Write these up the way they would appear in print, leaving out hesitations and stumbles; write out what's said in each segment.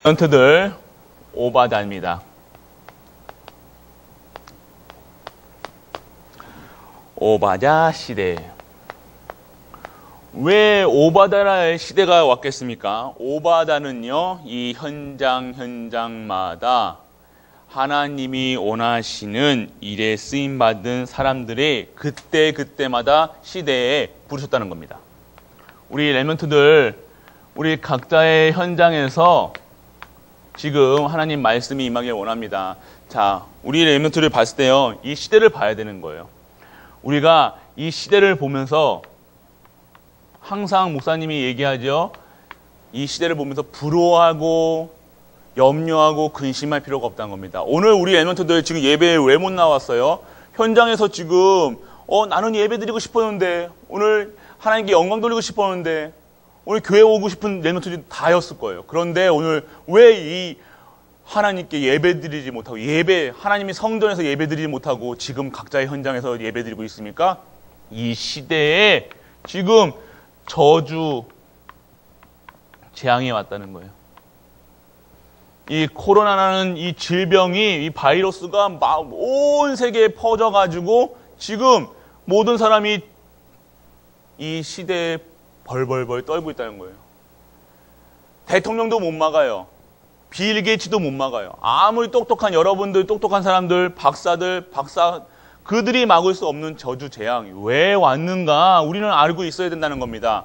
멘트들 오바다입니다. 오바다 시대. 왜 오바다의 시대가 왔겠습니까? 오바다는요, 이 현장마다 하나님이 원하시는 일에 쓰임받은 사람들이 그때마다 시대에 부르셨다는 겁니다. 우리 렘넌트들, 우리 각자의 현장에서 지금 하나님 말씀이 임하길 원합니다. 자, 우리 렘넌트를 봤을 때요, 이 시대를 봐야 되는 거예요. 우리가 이 시대를 보면서 항상 목사님이 얘기하죠. 이 시대를 보면서 부러워하고 염려하고 근심할 필요가 없다는 겁니다. 오늘 우리 렘넌트들 지금 예배에 왜 못 나왔어요? 현장에서 지금 나는 예배 드리고 싶었는데, 오늘 하나님께 영광 돌리고 싶었는데, 오늘 교회 오고 싶은 렘넌트들이 다였을 거예요. 그런데 오늘 왜 이 하나님께 예배 드리지 못하고, 하나님이 성전에서 예배 드리지 못하고 지금 각자의 현장에서 예배 드리고 있습니까? 이 시대에 지금 저주, 재앙이 왔다는 거예요. 이 코로나라는 이 질병이, 이 바이러스가 온 세계에 퍼져가지고 지금 모든 사람이 이 시대에 벌벌벌 떨고 있다는 거예요. 대통령도 못 막아요. 빌 게이츠도 못 막아요. 아무리 똑똑한 여러분들, 똑똑한 사람들, 그들이 막을 수 없는 저주 재앙이 왜 왔는가 우리는 알고 있어야 된다는 겁니다.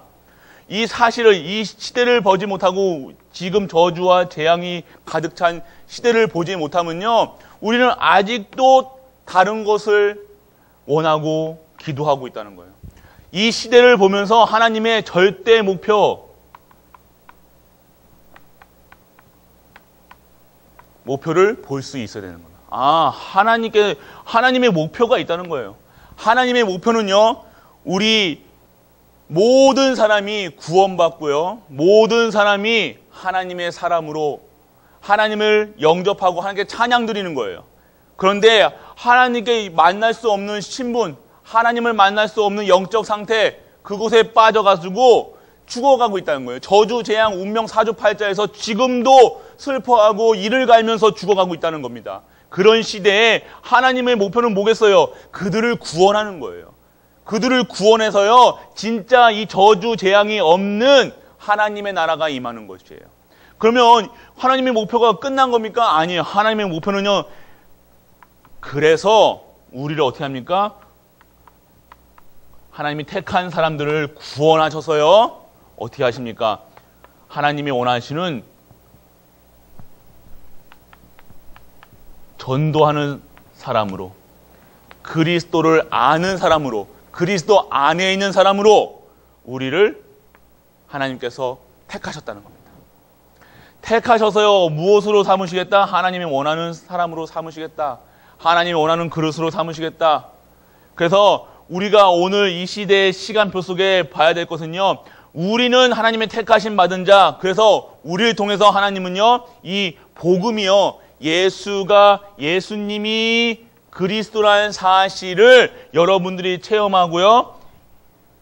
이 사실을, 이 시대를 보지 못하고 지금 저주와 재앙이 가득 찬 시대를 보지 못하면요, 우리는 아직도 다른 것을 원하고 기도하고 있다는 거예요. 이 시대를 보면서 하나님의 절대 목표를 볼 수 있어야 되는 겁니다. 하나님의 목표가 있다는 거예요. 하나님의 목표는요, 우리 모든 사람이 구원받고요, 모든 사람이 하나님의 사람으로 하나님을 영접하고 하나님께 찬양 드리는 거예요. 그런데 하나님께 만날 수 없는 신분, 하나님을 만날 수 없는 영적 상태, 그곳에 빠져가지고 죽어가고 있다는 거예요. 저주, 재앙, 운명, 사주팔자에서 지금도 슬퍼하고 이를 갈면서 죽어가고 있다는 겁니다. 그런 시대에 하나님의 목표는 뭐겠어요? 그들을 구원하는 거예요. 그들을 구원해서요, 진짜 이 저주, 재앙이 없는 하나님의 나라가 임하는 것이에요. 그러면 하나님의 목표가 끝난 겁니까? 아니에요. 하나님의 목표는요, 그래서 우리를 어떻게 합니까? 하나님이 택한 사람들을 구원하셔서요, 어떻게 하십니까? 하나님이 원하시는 전도하는 사람으로, 그리스도를 아는 사람으로, 그리스도 안에 있는 사람으로 우리를 하나님께서 택하셨다는 겁니다. 택하셔서요, 무엇으로 삼으시겠다? 하나님이 원하는 사람으로 삼으시겠다. 하나님이 원하는 그릇으로 삼으시겠다. 그래서 우리가 오늘 이 시대의 시간표 속에 봐야 될 것은요, 우리는 하나님의 택하심 받은 자, 그래서 우리를 통해서 하나님은요, 이 복음이요, 예수님이 그리스도라는 사실을 여러분들이 체험하고요,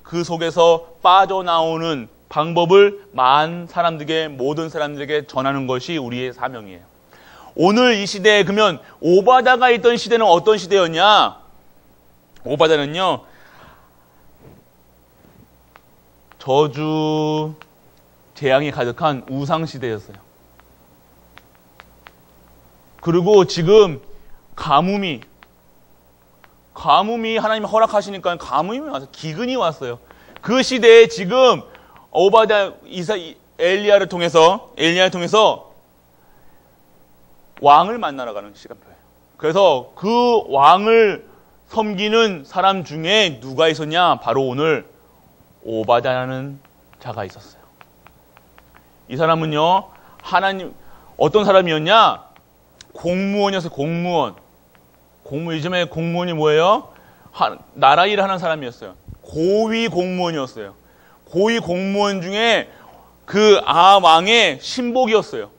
그 속에서 빠져나오는 방법을 모든 사람들에게 전하는 것이 우리의 사명이에요. 오늘 이 시대에, 그러면 오바다가 있던 시대는 어떤 시대였냐? 오바다는요, 저주, 재앙이 가득한 우상시대였어요. 그리고 지금 가뭄이 하나님이 허락하시니까 가뭄이 와서 기근이 왔어요. 그 시대에 지금 오바다 엘리야를 통해서 왕을 만나러 가는 시간표예요. 그래서 그 왕을 섬기는 사람 중에 누가 있었냐? 바로 오늘 오바다라는 자가 있었어요. 이 사람은요, 어떤 사람이었냐? 공무원이었어요. 공무원. 요즘에 공무원이 뭐예요? 나라 일을 하는 사람이었어요. 고위 공무원이었어요. 고위 공무원 중에 그 왕의 신복이었어요.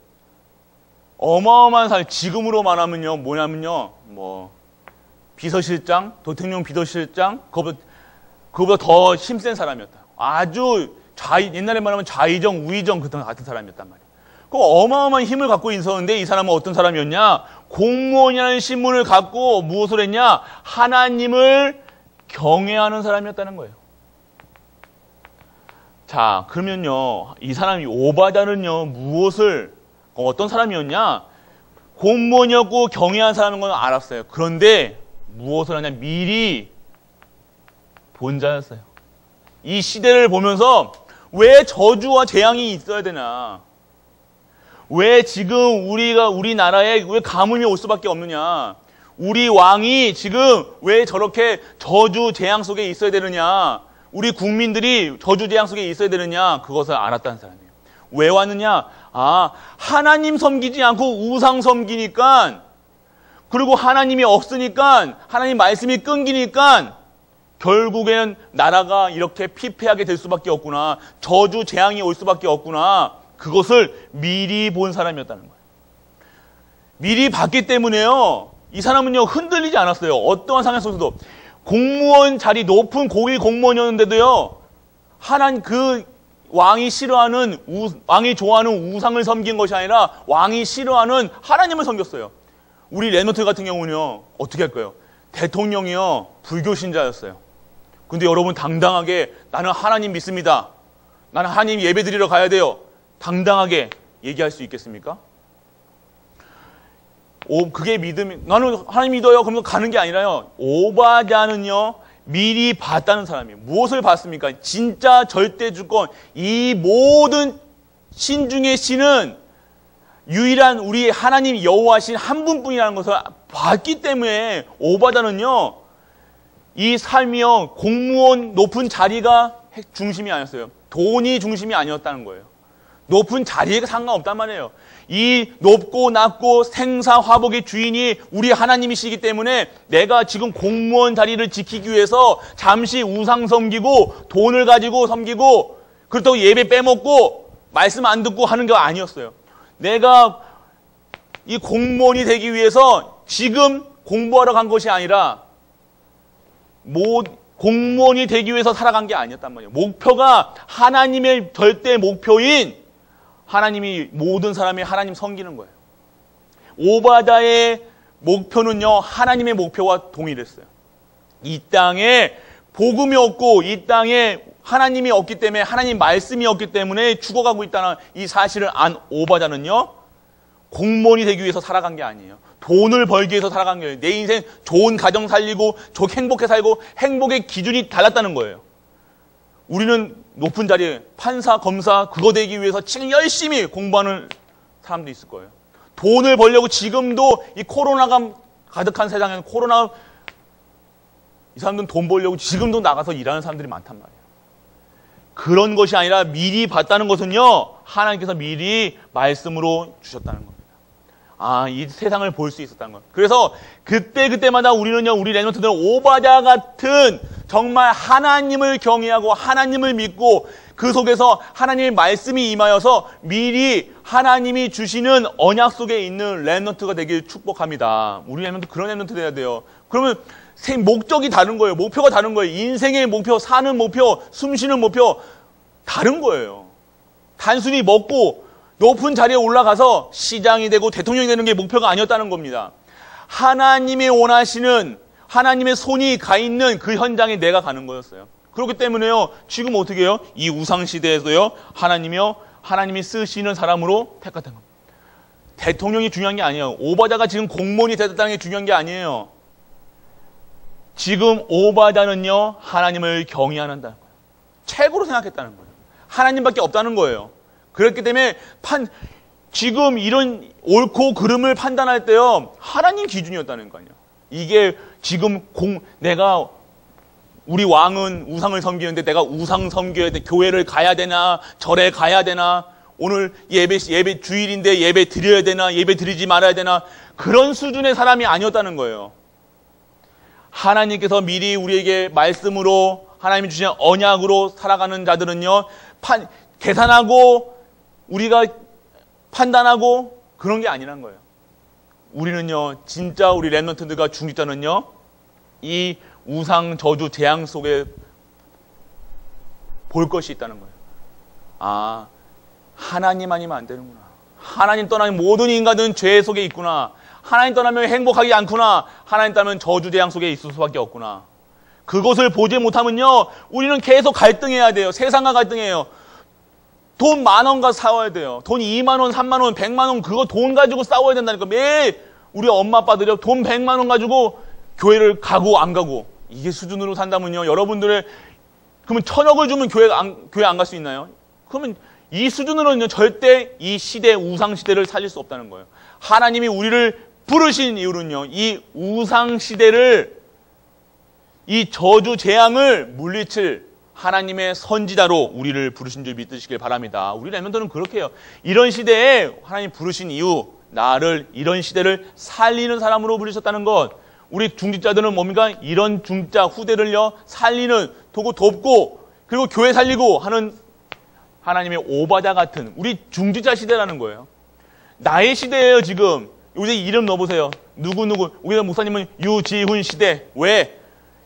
어마어마한 사람, 지금으로 말하면요, 뭐냐면요, 비서실장, 대통령 비서실장, 그거보다 더 힘센 사람이었다. 아주 옛날에 말하면 좌의정, 우의정 같은 사람이었단 말이에요. 그 어마어마한 힘을 갖고 있었는데 이 사람은 어떤 사람이었냐? 공무원이라는 신분을 갖고 무엇을 했냐? 하나님을 경외하는 사람이었다는 거예요. 자, 그러면요, 이 사람이 오바다는요, 어떤 사람이었냐? 공무원이었고 경외한 사람인 건 알았어요. 그런데 무엇을 하냐? 미리 본 자였어요. 이 시대를 보면서 왜 저주와 재앙이 있어야 되나? 왜 지금 우리나라에 왜 가뭄이 올 수밖에 없느냐? 우리 왕이 지금 왜 저렇게 저주 재앙 속에 있어야 되느냐? 우리 국민들이 저주 재앙 속에 있어야 되느냐? 그것을 알았다는 사람이에요. 왜 왔느냐? 하나님 섬기지 않고 우상 섬기니까, 그리고 하나님이 없으니까, 하나님 말씀이 끊기니까 결국에는 나라가 이렇게 피폐하게 될 수밖에 없구나. 저주 재앙이 올 수밖에 없구나. 그것을 미리 본 사람이었다는 거예요. 미리 봤기 때문에요, 이 사람은요, 흔들리지 않았어요. 어떠한 상황 속에서도. 공무원 자리, 높은 고위 공무원이었는데도요, 그 왕이 싫어하는, 왕이 좋아하는 우상을 섬긴 것이 아니라 왕이 싫어하는 하나님을 섬겼어요. 우리 랩런트 같은 경우는요, 어떻게 할까요? 대통령이요, 불교 신자였어요. 근데 여러분 당당하게 나는 하나님 믿습니다. 나는 하나님 예배 드리러 가야 돼요. 당당하게 얘기할 수 있겠습니까? 그게 믿음이, 나는 하나님 믿어요. 그러면 가는 게 아니라요. 오바댜는요, 미리 봤다는 사람이에요. 무엇을 봤습니까? 진짜 절대 주권, 이 모든 신 중의 신은 유일한 우리 하나님 여호와신 한 분뿐이라는 것을 봤기 때문에 오바댜는요, 이 삶이요, 공무원 높은 자리가 중심이 아니었어요. 돈이 중심이 아니었다는 거예요. 높은 자리에 상관없단 말이에요. 이 높고 낮고 생사화복의 주인이 우리 하나님이시기 때문에 내가 지금 공무원 자리를 지키기 위해서 잠시 우상 섬기고 돈을 가지고 섬기고 그렇다고 예배 빼먹고 말씀 안 듣고 하는 게 아니었어요. 내가 이 공무원이 되기 위해서 지금 공부하러 간 것이 아니라 공무원이 되기 위해서 살아간 게 아니었단 말이에요. 목표가 하나님의 절대 목표인 하나님이 모든 사람이 하나님 섬기는 거예요. 오바댜의 목표는요, 하나님의 목표와 동일했어요. 이 땅에 복음이 없고 이 땅에 하나님이 없기 때문에, 하나님 말씀이 없기 때문에 죽어가고 있다는 이 사실을 안 오바댜는요, 공무원이 되기 위해서 살아간 게 아니에요. 돈을 벌기 위해서 살아간 거예요. 내 인생 좋은 가정 살리고 행복해 살고 행복의 기준이 달랐다는 거예요. 우리는 높은 자리에 판사, 검사 그거 되기 위해서 지금 열심히 공부하는 사람도 있을 거예요. 돈을 벌려고 지금도 이 코로나가 가득한 세상에는 이 사람들은 돈 벌려고 지금도 나가서 일하는 사람들이 많단 말이에요. 그런 것이 아니라 미리 봤다는 것은요, 하나님께서 미리 말씀으로 주셨다는 겁니다. 이 세상을 볼 수 있었다는 것. 그래서 그때마다 우리는요, 우리 랩런트들은 오바댜 같은 정말 하나님을 경외하고 하나님을 믿고 그 속에서 하나님의 말씀이 임하여서 미리 하나님이 주시는 언약 속에 있는 랩런트가 되길 축복합니다. 우리 랩런트 그런 랩런트 돼야 돼요. 그러면 목적이 다른 거예요. 목표가 다른 거예요. 인생의 목표, 사는 목표, 숨쉬는 목표 다른 거예요. 단순히 먹고 높은 자리에 올라가서 시장이 되고 대통령이 되는 게 목표가 아니었다는 겁니다. 하나님이 원하시는, 하나님의 손이 가 있는 그 현장에 내가 가는 거였어요. 그렇기 때문에요, 지금 어떻게 해요? 이 우상시대에서요, 하나님이 쓰시는 사람으로 택했던 겁니다. 대통령이 중요한 게 아니에요. 오바댜가 지금 공무원이 됐다는 게 중요한 게 아니에요. 지금 오바댜는요, 하나님을 경외한다는 거예요. 최고로 생각했다는 거예요. 하나님밖에 없다는 거예요. 그렇기 때문에 지금 이런 옳고 그름을 판단할 때요, 하나님 기준이었다는 거 아니에요. 이게 지금 우리 왕은 우상을 섬기는데 내가 우상 섬겨야 돼, 교회를 가야 되나, 절에 가야 되나, 오늘 예배 주일인데 예배 드려야 되나, 예배 드리지 말아야 되나, 그런 수준의 사람이 아니었다는 거예요. 하나님께서 미리 우리에게 말씀으로, 하나님이 주신 언약으로 살아가는 자들은요, 계산하고 우리가 판단하고 그런 게 아니란 거예요. 우리는요, 진짜 우리 랩런트들과 중직자는요, 이 우상 저주 재앙 속에 볼 것이 있다는 거예요. 하나님 아니면 안 되는구나. 하나님 떠나면 모든 인간은 죄 속에 있구나. 하나님 떠나면 행복하지 않구나. 하나님 떠나면 저주재앙 속에 있을 수밖에 없구나. 그것을 보지 못하면요, 우리는 계속 갈등해야 돼요. 세상과 갈등해요. 돈 10,000원과 싸워야 돼요. 돈 20,000원, 30,000원, 100,000원, 그거 돈 가지고 싸워야 된다니까. 매일 우리 엄마 아빠들이 돈 100,000원 가지고 교회를 가고 안 가고, 이게 수준으로 산다면요, 여러분들의, 그러면 1,000억을 주면 교회 안 갈 수 있나요? 그러면 이 수준으로는 절대 이 시대, 우상시대를 살릴 수 없다는 거예요. 하나님이 우리를 부르신 이유는요, 이 우상시대를, 이 저주 재앙을 물리칠 하나님의 선지자로 우리를 부르신 줄 믿으시길 바랍니다. 우리 렘넌트는 그렇게 해요. 이런 시대에 하나님 부르신 이유, 나를 이런 시대를 살리는 사람으로 부르셨다는 것. 우리 중직자들은 뭡니까? 이런 중직자 후대를요, 살리는, 도고 돕고, 그리고 교회 살리고 하는 하나님의 오바다 같은 우리 중직자 시대라는 거예요. 나의 시대예요, 지금. 요새 이름 넣어보세요. 누구누구. 우리 목사님은 유지훈 시대. 왜?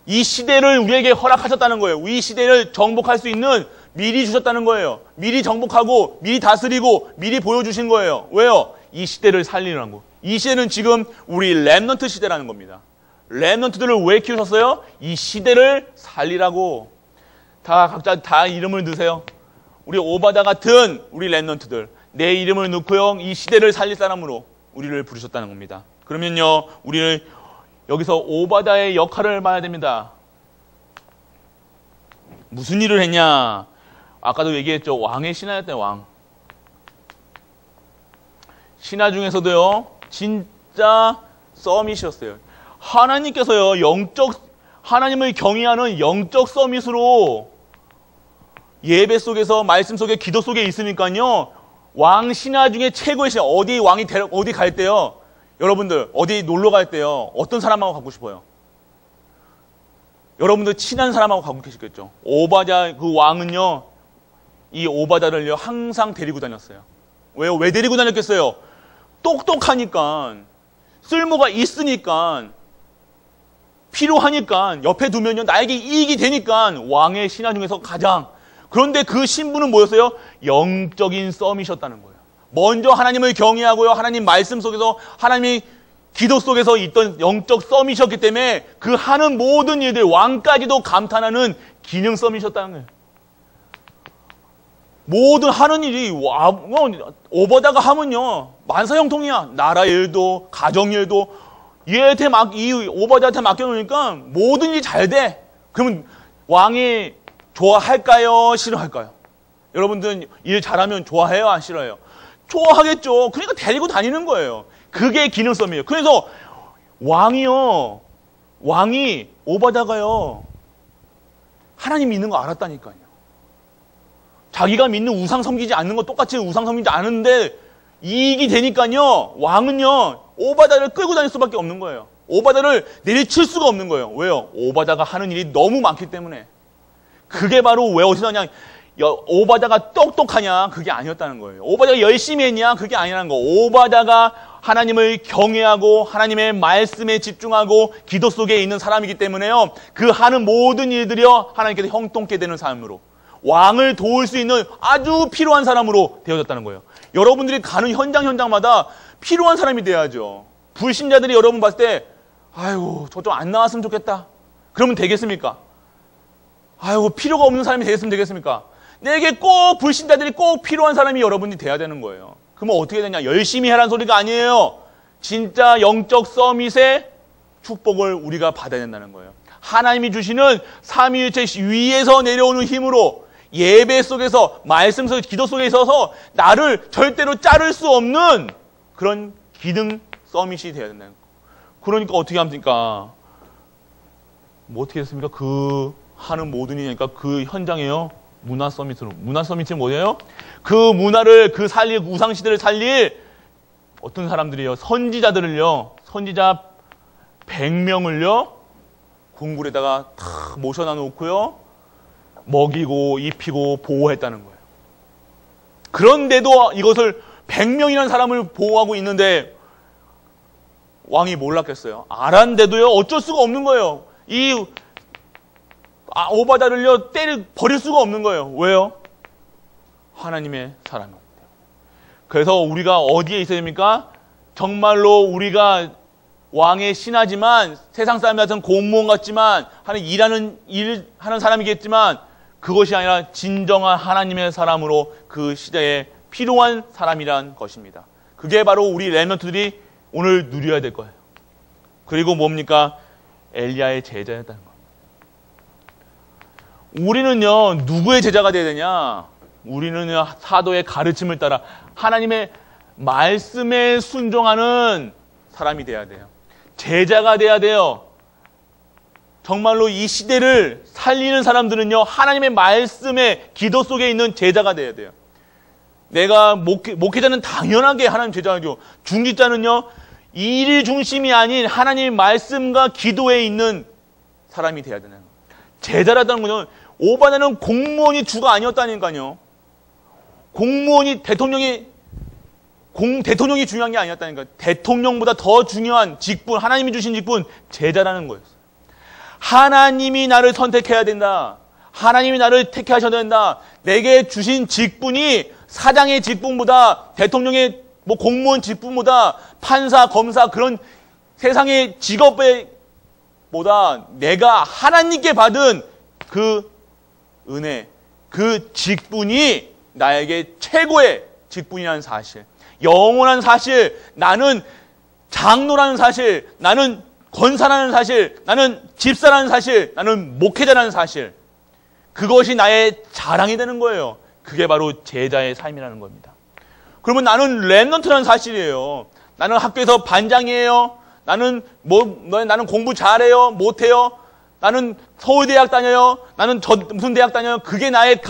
이 시대를 우리에게 허락하셨다는 거예요. 이 시대를 정복할 수 있는 미리 주셨다는 거예요. 미리 정복하고, 미리 다스리고, 미리 보여주신 거예요. 왜요? 이 시대를 살리라는 거. 이 시대는 지금 우리 렘넌트 시대라는 겁니다. 렘넌트들을 왜 키우셨어요? 이 시대를 살리라고. 다 각자 다 이름을 넣으세요. 우리 오바다 같은 우리 렘넌트들, 내 이름을 넣고요, 이 시대를 살릴 사람으로 우리를 부르셨다는 겁니다. 그러면요, 우리는 여기서 오바다의 역할을 봐야 됩니다. 무슨 일을 했냐? 아까도 얘기했죠. 왕의 신하였대요. 왕. 신하 중에서도요, 진짜 서밋이었어요. 하나님께서요, 하나님을 경외하는 영적 서밋으로 예배 속에서, 말씀 속에, 기도 속에 있으니까요, 왕 신하 중에 최고의 신하, 어디 갈 때요, 여러분들, 어디 놀러 갈 때요, 어떤 사람하고 가고 싶어요? 여러분들 친한 사람하고 가고 계시겠죠? 오바다, 그 왕은요, 이 오바다를요, 항상 데리고 다녔어요. 왜요? 왜 데리고 다녔겠어요? 똑똑하니까, 쓸모가 있으니까, 필요하니까, 옆에 두면요, 나에게 이익이 되니까, 왕의 신하 중에서 가장. 그런데 그 신분은 뭐였어요? 영적인 썸이셨다는 거예요. 먼저 하나님을 경외하고요, 하나님 말씀 속에서, 하나님이 기도 속에서 있던 영적 썸이셨기 때문에 그 하는 모든 일들, 왕까지도 감탄하는 기능 썸이셨다는 거예요. 모든 하는 일이, 오바다가 하면요, 만사형통이야. 나라 일도, 가정 일도, 이 오바다한테 맡겨놓으니까 모든 일이 잘 돼. 그러면 왕이 좋아할까요? 싫어할까요? 여러분들은 일 잘하면 좋아해요? 안 싫어해요? 좋아하겠죠. 그러니까 데리고 다니는 거예요. 그게 기능성이에요. 그래서 왕이 오바다가요, 하나님 믿는 거 알았다니까요. 자기가 믿는 우상 섬기지 않는 거 똑같이 우상 섬기지 않은데 이익이 되니까요, 왕은요, 오바다를 끌고 다닐 수밖에 없는 거예요. 오바다를 내리칠 수가 없는 거예요. 왜요? 오바다가 하는 일이 너무 많기 때문에. 그게 바로 왜 어디서 하냐? 오바다가 똑똑하냐? 그게 아니었다는 거예요. 오바다가 열심히 했냐? 그게 아니라는 거. 오바다가 하나님을 경외하고 하나님의 말씀에 집중하고 기도 속에 있는 사람이기 때문에요, 그 하는 모든 일들이요, 하나님께서 형통케 되는 삶으로, 왕을 도울 수 있는 아주 필요한 사람으로 되어졌다는 거예요. 여러분들이 가는 현장마다 필요한 사람이 돼야죠. 불신자들이 여러분 봤을 때, 아이고, 저 좀 안 나왔으면 좋겠다. 그러면 되겠습니까? 아이고, 필요가 없는 사람이 되겠습니까? 내게 꼭 불신자들이 꼭 필요한 사람이 여러분이 돼야 되는 거예요. 그러면 어떻게 되냐? 열심히 해라는 소리가 아니에요. 진짜 영적 서밋의 축복을 우리가 받아야 된다는 거예요. 하나님이 주시는 삼위일체 위에서 내려오는 힘으로 예배 속에서, 말씀 속에서, 기도 속에 있어서 나를 절대로 자를 수 없는 그런 기능 서밋이 되어야 된다는 거예요. 그러니까 어떻게 합니까? 뭐 어떻게 했습니까? 그 하는 모든 일이니까 그 현장에요, 문화 서밋으로. 문화 서밋이 뭐예요? 그 문화를, 그 살릴, 우상시대를 살릴 어떤 사람들이요, 선지자 100명을요, 궁굴에다가 탁 모셔놔 놓고요, 먹이고 입히고 보호했다는 거예요. 그런데도 이것을 100명이라는 사람을 보호하고 있는데 왕이 몰랐겠어요? 알았는데도요, 어쩔 수가 없는 거예요. 이 오바다를요, 버릴 수가 없는 거예요. 왜요? 하나님의 사람이기 때문에. 그래서 우리가 어디에 있어야 됩니까? 정말로 우리가 왕의 신하지만 세상 사람들한테는 공무원 같지만 일하는 사람이겠지만 그것이 아니라 진정한 하나님의 사람으로 그 시대에 필요한 사람이란 것입니다. 그게 바로 우리 렘넌트들이 오늘 누려야 될 거예요. 그리고 뭡니까? 엘리야의 제자였다는 것. 우리는요, 누구의 제자가 되어야 되냐? 우리는요, 사도의 가르침을 따라 하나님의 말씀에 순종하는 사람이 돼야 돼요. 제자가 돼야 돼요. 정말로 이 시대를 살리는 사람들은요, 하나님의 말씀의 기도 속에 있는 제자가 돼야 돼요. 내가 목회자는 당연하게 하나님 제자죠. 중직자는요, 일 중심이 아닌 하나님의 말씀과 기도에 있는 사람이 돼야 되는 거예요. 제자라는 거는 오바나는 공무원이 주가 아니었다니까요. 공무원이 대통령이 중요한 게 아니었다니까. 대통령보다 더 중요한 직분, 하나님이 주신 직분, 제자라는 거였어요. 하나님이 나를 선택해야 된다. 하나님이 나를 택하셔야 된다. 내게 주신 직분이 사장의 직분보다, 대통령의 공무원 직분보다, 판사, 검사 그런 세상의 직업보다 내가 하나님께 받은 그 은혜, 그 직분이 나에게 최고의 직분이라는 사실, 영원한 사실, 나는 장로라는 사실, 나는 권사라는 사실, 나는 집사라는 사실, 나는 목회자라는 사실, 그것이 나의 자랑이 되는 거예요. 그게 바로 제자의 삶이라는 겁니다. 그러면 나는 렘넌트라는 사실이에요. 나는 학교에서 반장이에요. 나는 공부 잘해요, 못해요. 나는 서울대학 다녀요. 나는 무슨 대학 다녀요. 그게 나의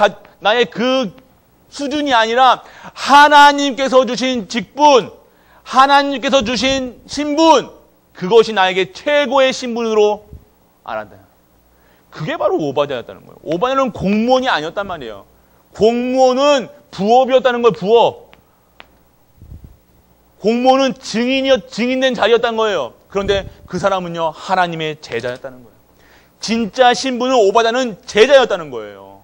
그 수준이 아니라 하나님께서 주신 직분, 하나님께서 주신 신분, 그것이 나에게 최고의 신분으로 알았다. 그게 바로 오바댜였다는 거예요. 오바댜는 공무원이 아니었단 말이에요. 공무원은 부업이었다는 거예요. 부업. 공무원은 증인된 자리였다는 거예요. 그런데 그 사람은요, 하나님의 제자였다는 거예요. 진짜 신분은 오바댜는 제자였다는 거예요.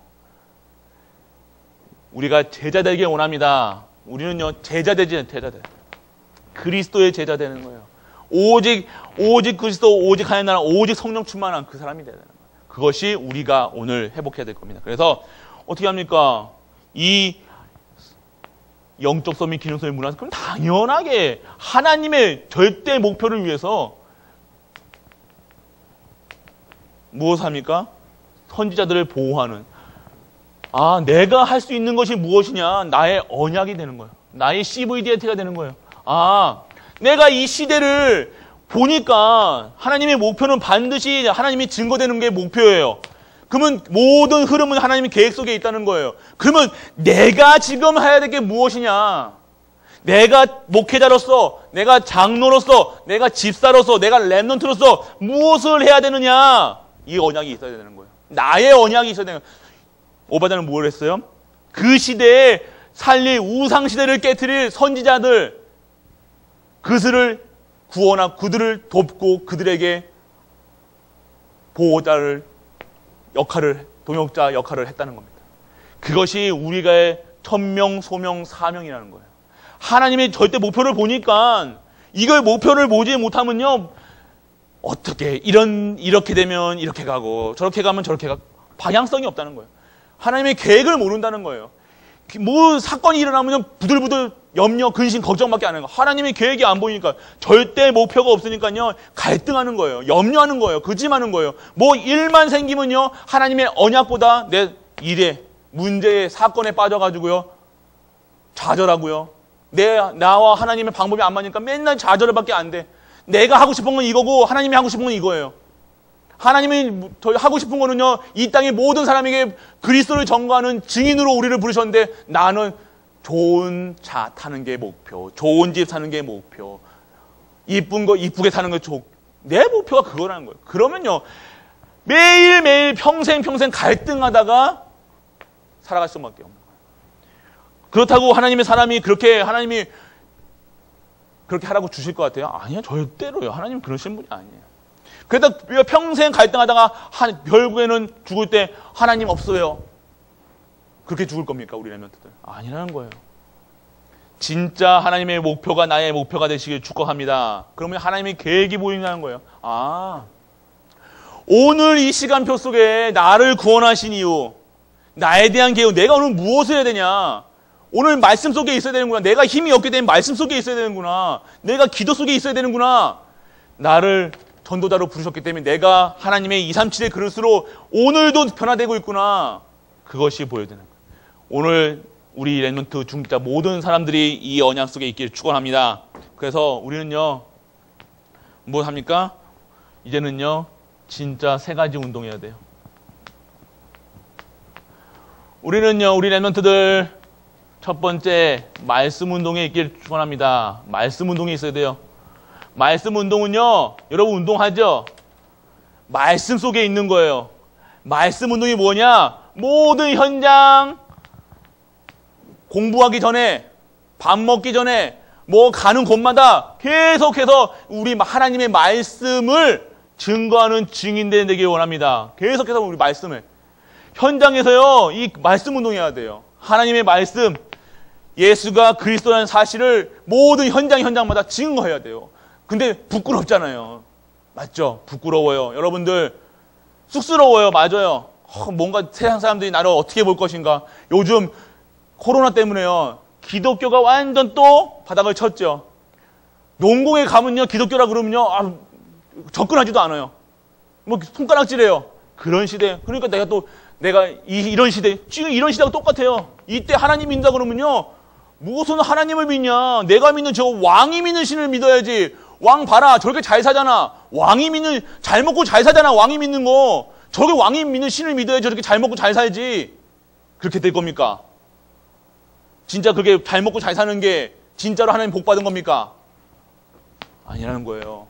우리가 제자 되길 원합니다. 우리는요, 제자 되지. 그리스도의 제자 되는 거예요. 오직 그리스도, 오직 하나님 나라, 오직 성령 충만한 그 사람이 되는 거예요. 그것이 우리가 오늘 회복해야 될 겁니다. 그래서 어떻게 합니까? 이 영적 섭리, 기능성의 문화, 그럼 당연하게 하나님의 절대 목표를 위해서 무엇을 합니까? 선지자들을 보호하는. 내가 할 수 있는 것이 무엇이냐? 나의 언약이 되는 거예요. 나의 CVDT가 되는 거예요. 내가 이 시대를 보니까 하나님의 목표는 반드시 하나님이 증거되는 게 목표예요. 그러면 모든 흐름은 하나님의 계획 속에 있다는 거예요. 그러면 내가 지금 해야 될 게 무엇이냐? 내가 목회자로서, 내가 장로로서, 내가 집사로서, 내가 렘넌트로서 무엇을 해야 되느냐? 이 언약이 있어야 되는 거예요. 나의 언약이 있어야 되는 거예요. 오바댜는 뭘 했어요? 그 시대에 살릴 우상시대를 깨트릴 선지자들, 그들을 구원하고 그들을 돕고 그들에게 보호자를 동역자 역할을 했다는 겁니다. 그것이 우리가의 천명, 소명, 사명이라는 거예요. 하나님의 절대 목표를 보니까 이걸 목표를 보지 못하면요, 어떻게 이렇게 되면 이렇게 가고 저렇게 가면 저렇게 가고 방향성이 없다는 거예요. 하나님의 계획을 모른다는 거예요. 뭐 사건이 일어나면 부들부들 염려, 근심, 걱정밖에 안 하는 거예요. 하나님의 계획이 안 보이니까, 절대 목표가 없으니까요, 갈등하는 거예요. 염려하는 거예요. 근심하는 거예요. 뭐 일만 생기면요, 하나님의 언약보다 내 일에, 문제에, 사건에 빠져가지고요, 좌절하고요. 나와 하나님의 방법이 안 맞으니까 맨날 좌절밖에 안 돼. 내가 하고 싶은 건 이거고 하나님이 하고 싶은 건 이거예요. 하나님이 하고 싶은 거는요, 이 땅의 모든 사람에게 그리스도를 전거하는 증인으로 우리를 부르셨는데, 나는 좋은 차 타는 게 목표, 좋은 집 사는 게 목표, 이쁜 거 이쁘게 사는 게 내 목표가 그거라는 거예요. 그러면요, 매일매일 평생 갈등하다가 살아갈 수밖에 없는 거예요. 그렇다고 하나님의 사람이 하나님이 그렇게 하라고 주실 것 같아요? 아니요, 절대로요. 하나님 그러신 분이 아니에요. 그래도 평생 갈등하다가 결국에는 죽을 때 하나님 없어요. 그렇게 죽을 겁니까, 우리 렘넌트들? 아니라는 거예요. 진짜 하나님의 목표가 나의 목표가 되시길 축복합니다. 그러면 하나님의 계획이 보인다는 거예요. 아, 오늘 이 시간표 속에 나를 구원하신 이유, 나에 대한 계획, 내가 오늘 무엇을 해야 되냐? 오늘 말씀 속에 있어야 되는구나. 내가 힘이 없게 되면 말씀 속에 있어야 되는구나. 내가 기도 속에 있어야 되는구나. 나를 전도자로 부르셨기 때문에 내가 하나님의 237의 그릇으로 오늘도 변화되고 있구나. 그것이 보여야 되는 거예요. 오늘 우리 렘넌트 중직자 모든 사람들이 이 언약 속에 있기를 축원합니다. 그래서 우리는요, 뭐 합니까? 이제는요, 진짜 세 가지 운동해야 돼요. 우리는요, 우리 렘넌트들 첫 번째 말씀 운동에 있기를 축원합니다. 말씀 운동이 있어야 돼요. 말씀 운동은요, 여러분 운동하죠? 말씀 속에 있는 거예요. 말씀 운동이 뭐냐? 모든 현장, 공부하기 전에, 밥 먹기 전에, 뭐 가는 곳마다 계속해서 우리 하나님의 말씀을 증거하는 증인들이 되길 원합니다. 계속해서 우리 말씀을. 현장에서요, 이 말씀 운동해야 돼요. 하나님의 말씀, 예수가 그리스도라는 사실을 모든 현장마다 증거해야 돼요. 근데 부끄럽잖아요. 맞죠? 부끄러워요. 여러분들 쑥스러워요. 맞아요. 뭔가 세상 사람들이 나를 어떻게 볼 것인가. 요즘 코로나 때문에요. 기독교가 완전 또 바닥을 쳤죠. 농공에 가면요. 기독교라 그러면요. 접근하지도 않아요. 뭐 손가락질해요. 그런 시대. 그러니까 내가 이런 시대, 지금 이런 시대가 똑같아요. 이때 하나님 믿는다 그러면요. 무슨 하나님을 믿냐. 내가 믿는 저 왕이 믿는 신을 믿어야지. 왕 봐라. 저렇게 잘 사잖아. 왕이 믿는, 잘 먹고 잘 사잖아. 왕이 믿는 거. 저렇게 왕이 믿는 신을 믿어야지 저렇게 잘 먹고 잘 살지. 그렇게 될 겁니까? 진짜 그렇게 잘 먹고 잘 사는 게 진짜로 하나님 복 받은 겁니까? 아니라는 거예요.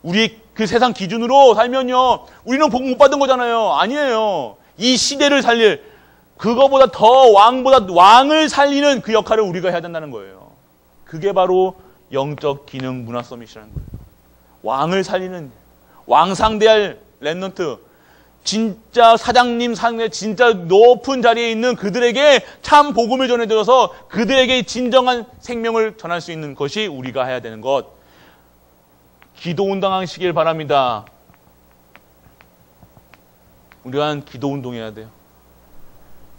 우리 그 세상 기준으로 살면요. 우리는 복 못 받은 거잖아요. 아니에요. 이 시대를 살릴, 그거보다 더 왕을 살리는 그 역할을 우리가 해야 된다는 거예요. 그게 바로 영적 기능 문화 서밋이라는 거예요. 왕을 살리는, 왕상대할 렘넌트, 진짜 사장님 상대 진짜 높은 자리에 있는 그들에게 참 복음을 전해드려서 그들에게 진정한 생명을 전할 수 있는 것이 우리가 해야 되는 것. 기도 운동하시길 바랍니다. 우리가 기도 운동해야 돼요.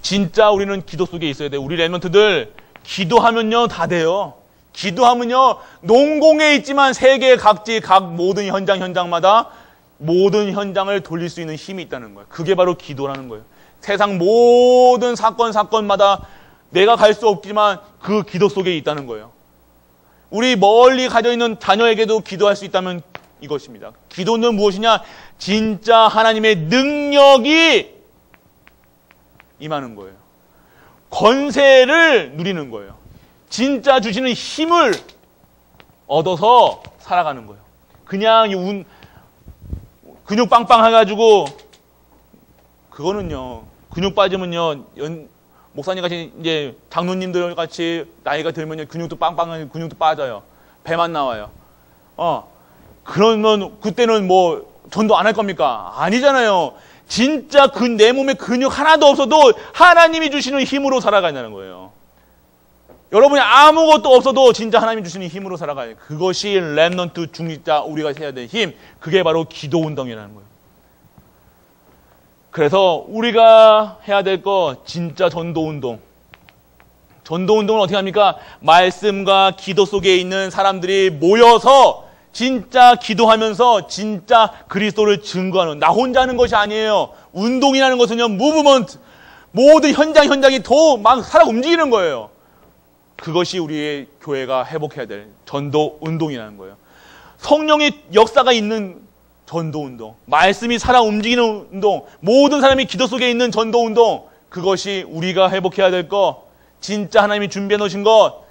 진짜 우리는 기도 속에 있어야 돼요. 우리 렘넌트들 기도하면요 다 돼요. 기도하면요 농공에 있지만 세계 각지 각 모든 현장마다 모든 현장을 돌릴 수 있는 힘이 있다는 거예요. 그게 바로 기도라는 거예요. 세상 모든 사건마다 내가 갈 수 없지만 그 기도 속에 있다는 거예요. 우리 멀리 가져 있는 자녀에게도 기도할 수 있다면 이것입니다. 기도는 무엇이냐? 진짜 하나님의 능력이 임하는 거예요. 권세를 누리는 거예요. 진짜 주시는 힘을 얻어서 살아가는 거예요. 그냥 근육 빵빵 해가지고 그거는요. 근육 빠지면요. 목사님 같이 이제 장로님들 같이 나이가 들면요. 근육도 빵빵한 근육도 빠져요. 배만 나와요. 그러면 그때는 뭐 전도 안 할 겁니까? 아니잖아요. 진짜 내 몸에 근육 하나도 없어도 하나님이 주시는 힘으로 살아가냐는 거예요. 여러분이 아무것도 없어도 진짜 하나님이 주시는 힘으로 살아가요. 그것이 렘넌트 중직자 우리가 해야 될 힘. 그게 바로 기도 운동이라는 거예요. 그래서 우리가 해야 될 거 진짜 전도 운동. 전도 운동은 어떻게 합니까? 말씀과 기도 속에 있는 사람들이 모여서 진짜 기도하면서 진짜 그리스도를 증거하는, 나 혼자 하는 것이 아니에요. 운동이라는 것은요, 무브먼트, 모든 현장이 더 막 살아 움직이는 거예요. 그것이 우리의 교회가 회복해야 될 전도 운동이라는 거예요. 성령의 역사가 있는 전도 운동, 말씀이 살아 움직이는 운동, 모든 사람이 기도 속에 있는 전도 운동, 그것이 우리가 회복해야 될 것, 진짜 하나님이 준비해 놓으신 것,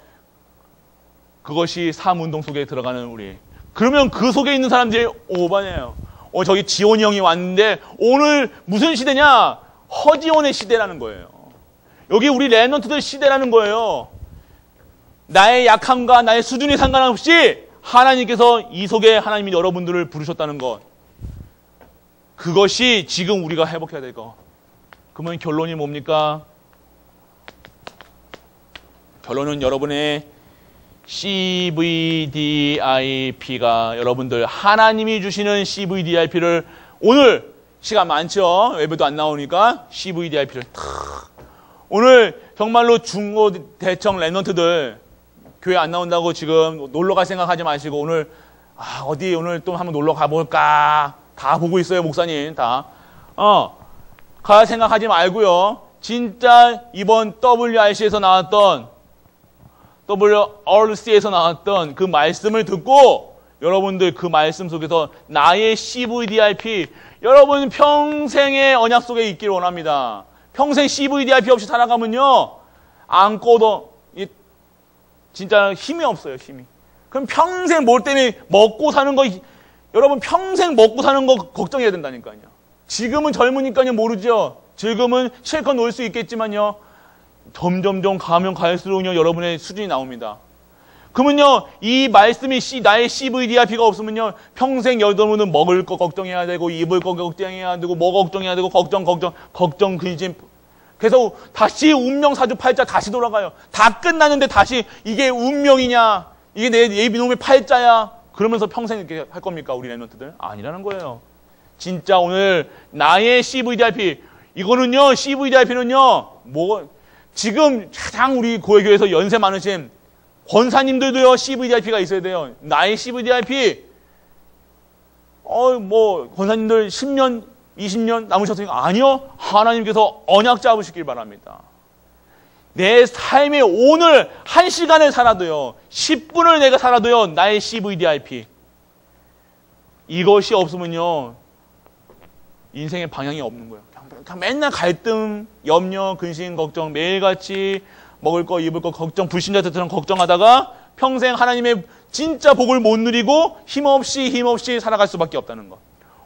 그것이 삶 운동 속에 들어가는 우리. 그러면 그 속에 있는 사람들이 오반이에요. 저기 지원이 형이 왔는데 오늘 무슨 시대냐? 허지원의 시대라는 거예요. 여기 우리 렘넌트들 시대라는 거예요. 나의 약함과 나의 수준에 상관없이 하나님께서 이 속에 하나님이 여러분들을 부르셨다는 것. 그것이 지금 우리가 회복해야 될 것. 그러면 결론이 뭡니까? 결론은 여러분의 CVDIP가 여러분들 하나님이 주시는 CVDIP를 오늘 시간 많죠? 외부도 안 나오니까 CVDIP를 오늘 정말로 중고 대청 랩런트들 교회 안 나온다고 지금 놀러 갈 생각하지 마시고 오늘 어디 오늘 또 한번 놀러 가볼까 다 보고 있어요. 목사님 다 갈 생각하지 말고요. 진짜 이번 WRC에서 나왔던 WRC에서 나왔던 그 말씀을 듣고 여러분들 그 말씀 속에서 나의 CVDIP 여러분 평생의 언약 속에 있기를 원합니다. 평생 CVDIP 없이 살아가면요 안고도 진짜 힘이 없어요. 힘이. 그럼 평생 뭘 때문에 먹고 사는 거 여러분 평생 먹고 사는 거 걱정해야 된다니까요. 지금은 젊으니까요 모르죠. 지금은 실컷 놀 수 있겠지만요 점점점 가면 갈수록요 여러분의 수준이 나옵니다. 그러면요 이 말씀이 나의 CVDIP가 없으면요 평생 여러분은 먹을 거 걱정해야 되고 입을 거 걱정해야 되고 뭐 걱정해야 되고 걱정 근심. 그래서 다시 운명 사주팔자 다시 돌아가요. 다 끝났는데 다시 이게 운명이냐 이게 내 이놈의 팔자야 그러면서 평생 이렇게 할 겁니까 우리 랩런트들? 아니라는 거예요. 진짜 오늘 나의 CVDIP 이거는요 CVDIP는요 지금 가장 우리 고해교회에서 연세 많으신 권사님들도요 CVDIP가 있어야 돼요. 나의 CVDIP 권사님들 10년 20년 남으셨으니까 아니요 하나님께서 언약 잡으시길 바랍니다. 내 삶의 오늘 1시간을 살아도요 10분을 내가 살아도요 나의 CVDIP 이것이 없으면요 인생의 방향이 없는 거예요. 그냥 맨날 갈등, 염려, 근심, 걱정 매일같이 먹을 거, 입을 거 걱정, 불신자들처럼 걱정하다가 평생 하나님의 진짜 복을 못 누리고 힘없이 살아갈 수밖에 없다는 것.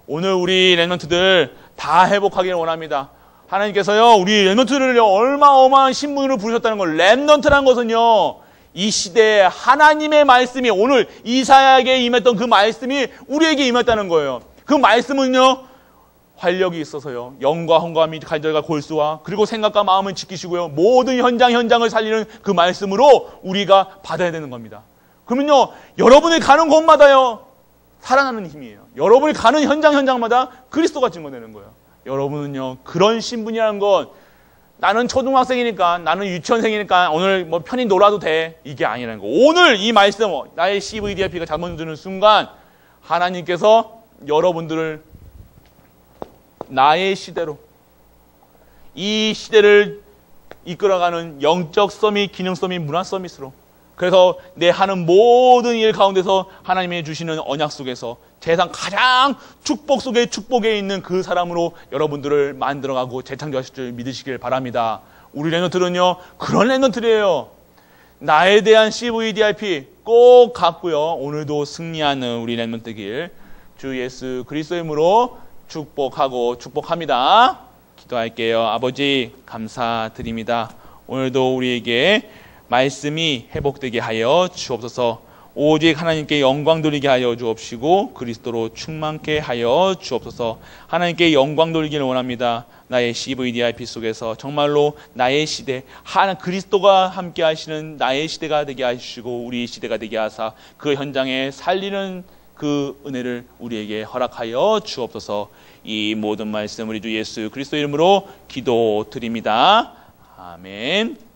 오늘 우리 랩런트들 다 회복하기를 원합니다. 하나님께서요 우리 랩런트를 어마어마한 신분으로 부르셨다는 걸. 랩런트라는 것은요 이 시대에 하나님의 말씀이 오늘 이사야에게 임했던 그 말씀이 우리에게 임했다는 거예요. 그 말씀은요 활력이 있어서요 영과 헌감이 간절과 골수와 그리고 생각과 마음을 지키시고요 모든 현장을 살리는 그 말씀으로 우리가 받아야 되는 겁니다. 그러면요 여러분이 가는 곳마다요 살아나는 힘이에요. 여러분이 가는 현장마다 그리스도가 증거되는 거예요. 여러분은요 그런 신분이라는 건 나는 초등학생이니까 나는 유치원생이니까 오늘 뭐 편히 놀아도 돼 이게 아니라는 거. 오늘 이 말씀 나의 CVDIP가 잡아주는 순간 하나님께서 여러분들을 나의 시대로 이 시대를 이끌어가는 영적 서밋, 기능 서밋, 문화 서밋으로 그래서 내 하는 모든 일 가운데서 하나님이 주시는 언약 속에서 세상 가장 축복 속에 축복에 있는 그 사람으로 여러분들을 만들어가고 재창조하실 줄 믿으시길 바랍니다. 우리 랩런트는요 그런 랩런트들이에요. 나에 대한 CVDIP 꼭 갖고요 오늘도 승리하는 우리 랩런트길 주 예수 그리스도의 이름으로 축복합니다. 기도할게요. 아버지 감사드립니다. 오늘도 우리에게 말씀이 회복되게 하여 주옵소서. 오직 하나님께 영광 돌리게 하여 주옵시고 그리스도로 충만케 하여 주옵소서. 하나님께 영광 돌리기를 원합니다. 나의 CVDIP 속에서 정말로 나의 시대 그리스도가 함께 하시는 나의 시대가 되게 하시고 우리 시대가 되게 하사 그 현장에 살리는 그 은혜를 우리에게 허락하여 주옵소서. 이 모든 말씀 우리 주 예수 그리스도 이름으로 기도드립니다. 아멘.